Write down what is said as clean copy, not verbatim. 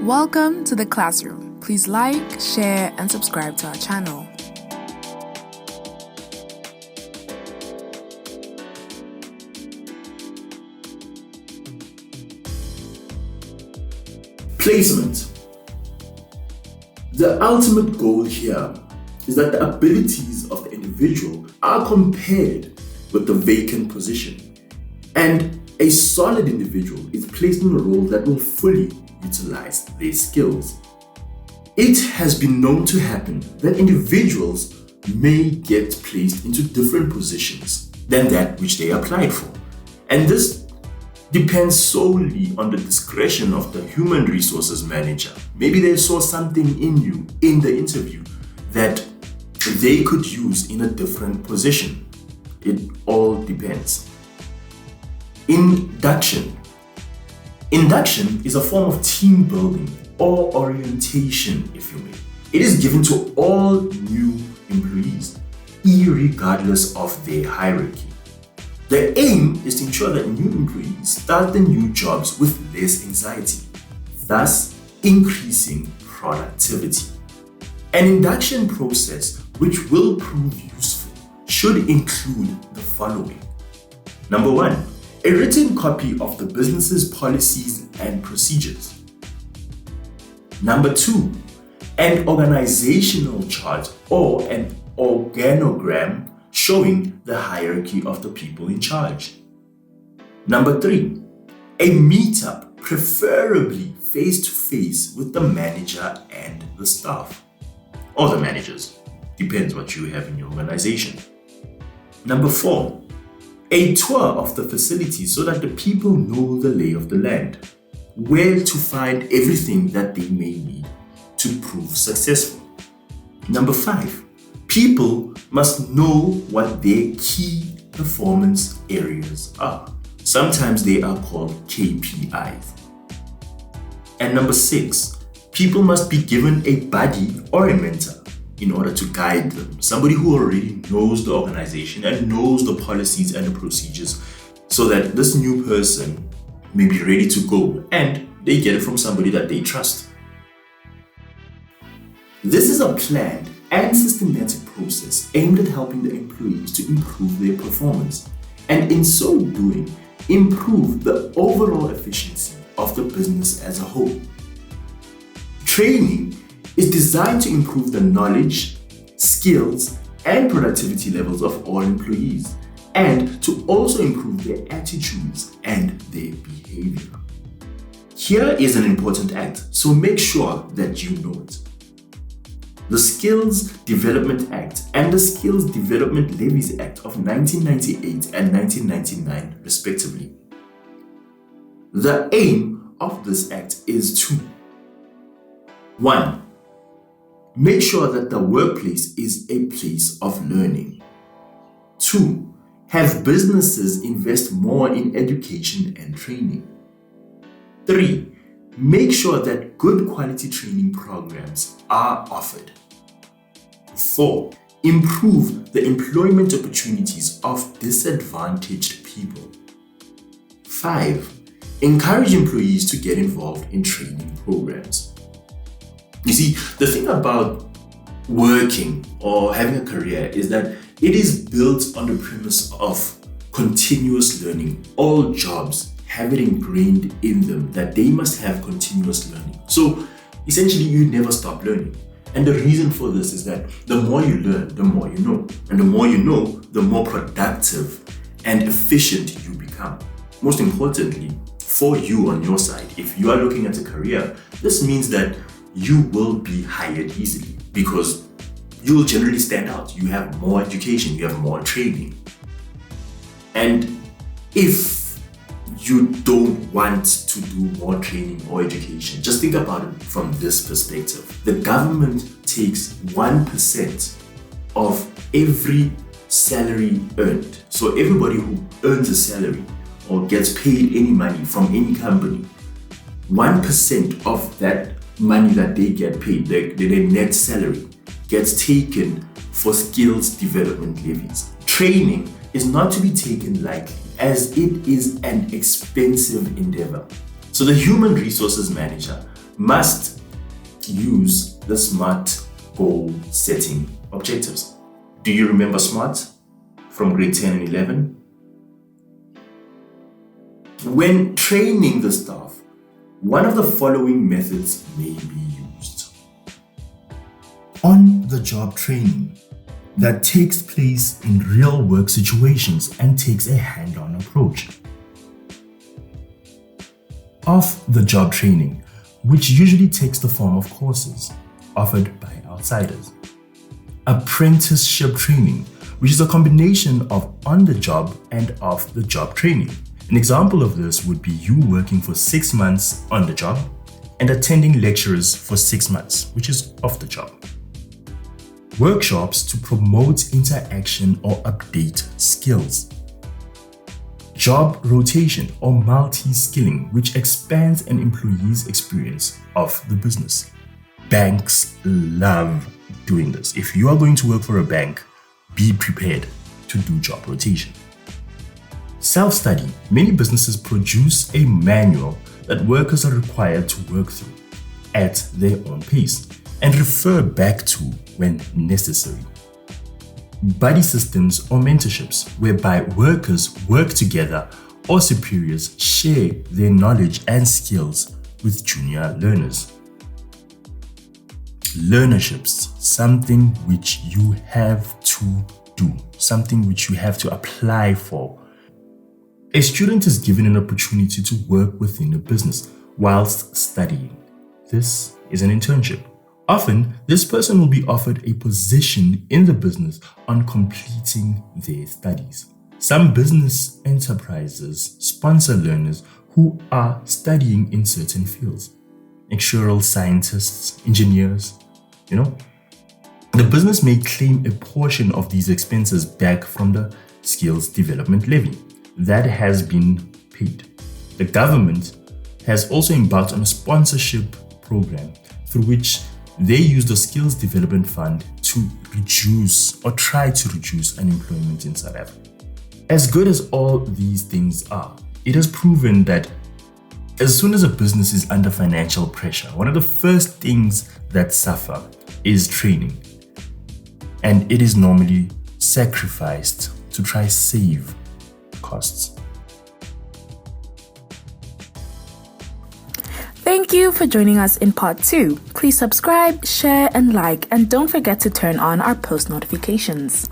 Welcome to the classroom. Please like, share, and subscribe to our channel. Placement. The ultimate goal here is that the abilities of the individual are compared with the vacant position, and a solid individual is placed in a role that will fully utilize their skills. It has been known to happen that individuals may get placed into different positions than that which they applied for, and this depends solely on the discretion of the human resources manager. Maybe they saw something in you in the interview that they could use in a different position. It all depends. Induction. Induction is a form of team building or orientation, if you may. It is given to all new employees, irregardless of their hierarchy. The aim is to ensure that new employees start the new jobs with less anxiety, thus increasing productivity. An induction process which will prove useful should include the following. Number 1, a written copy of the business's policies and procedures. Number 2, an organizational chart or an organogram showing the hierarchy of the people in charge. Number 3, a meetup, preferably face-to-face with the manager and the staff, or the managers, depends what you have in your organization. Number 4, a tour of the facility so that the people know the lay of the land, where to find everything that they may need to prove successful. Number 5, people must know what their key performance areas are. Sometimes they are called KPIs. And number 6, people must be given a buddy or a mentor in order to guide them. Somebody who already knows the organization and knows the policies and the procedures so that this new person may be ready to go and they get it from somebody that they trust. This is a planned and systematic process aimed at helping the employees to improve their performance and in so doing, improve the overall efficiency of the business as a whole. Training is designed to improve the knowledge, skills, and productivity levels of all employees and to also improve their attitudes and their behavior. Here is an important act, so make sure that you know it. The Skills Development Act and the Skills Development Levies Act of 1998 and 1999 respectively. The aim of this act is to 1. Make sure that the workplace is a place of learning. 2. Have businesses invest more in education and training. 3. Make sure that good quality training programs are offered. 4. Improve the employment opportunities of disadvantaged people. 5. Encourage employees to get involved in training programs. You see, the thing about working or having a career is that it is built on the premise of continuous learning. All jobs have it ingrained in them that they must have continuous learning. So essentially, you never stop learning. And the reason for this is that the more you learn, the more you know. And the more you know, the more productive and efficient you become. Most importantly, for you on your side, if you are looking at a career, this means that you will be hired easily because you will generally stand out. You have more education, you have more training. And if you don't want to do more training or education, just think about it from this perspective. The government takes 1% of every salary earned. So everybody who earns a salary or gets paid any money from any company, 1% of that money that they get paid, their net salary, gets taken for skills development levies. Training is not to be taken lightly as it is an expensive endeavor. So the human resources manager must use the SMART goal setting objectives. Do you remember SMART from grade 10 and 11? When training the staff, one of the following methods may be used. On-the-job training that takes place in real work situations and takes a hand-on approach. Off-the-job training, which usually takes the form of courses offered by outsiders. Apprenticeship training, which is a combination of on-the-job and off-the-job training. An example of this would be you working for 6 months on the job and attending lectures for 6 months, which is off the job. Workshops to promote interaction or update skills. Job rotation or multi-skilling, which expands an employee's experience of the business. Banks love doing this. If you are going to work for a bank, be prepared to do job rotation. Self-study. Many businesses produce a manual that workers are required to work through at their own pace and refer back to when necessary. Buddy systems or mentorships, whereby workers work together or superiors share their knowledge and skills with junior learners. Learnerships, something which you have to do, something which you have to apply for. A student is given an opportunity to work within a business whilst studying. This is an internship. Often, this person will be offered a position in the business on completing their studies. Some business enterprises sponsor learners who are studying in certain fields. Actuarial scientists, engineers, The business may claim a portion of these expenses back from the skills development levy that has been paid. The government has also embarked on a sponsorship program through which they use the Skills Development Fund to reduce or try to reduce unemployment in South Africa. As good as all these things are, it has proven that as soon as a business is under financial pressure, one of the first things that suffer is training. And it is normally sacrificed to try save costs. Thank you for joining us in part 2. Please subscribe, share, and like, and don't forget to turn on our post notifications.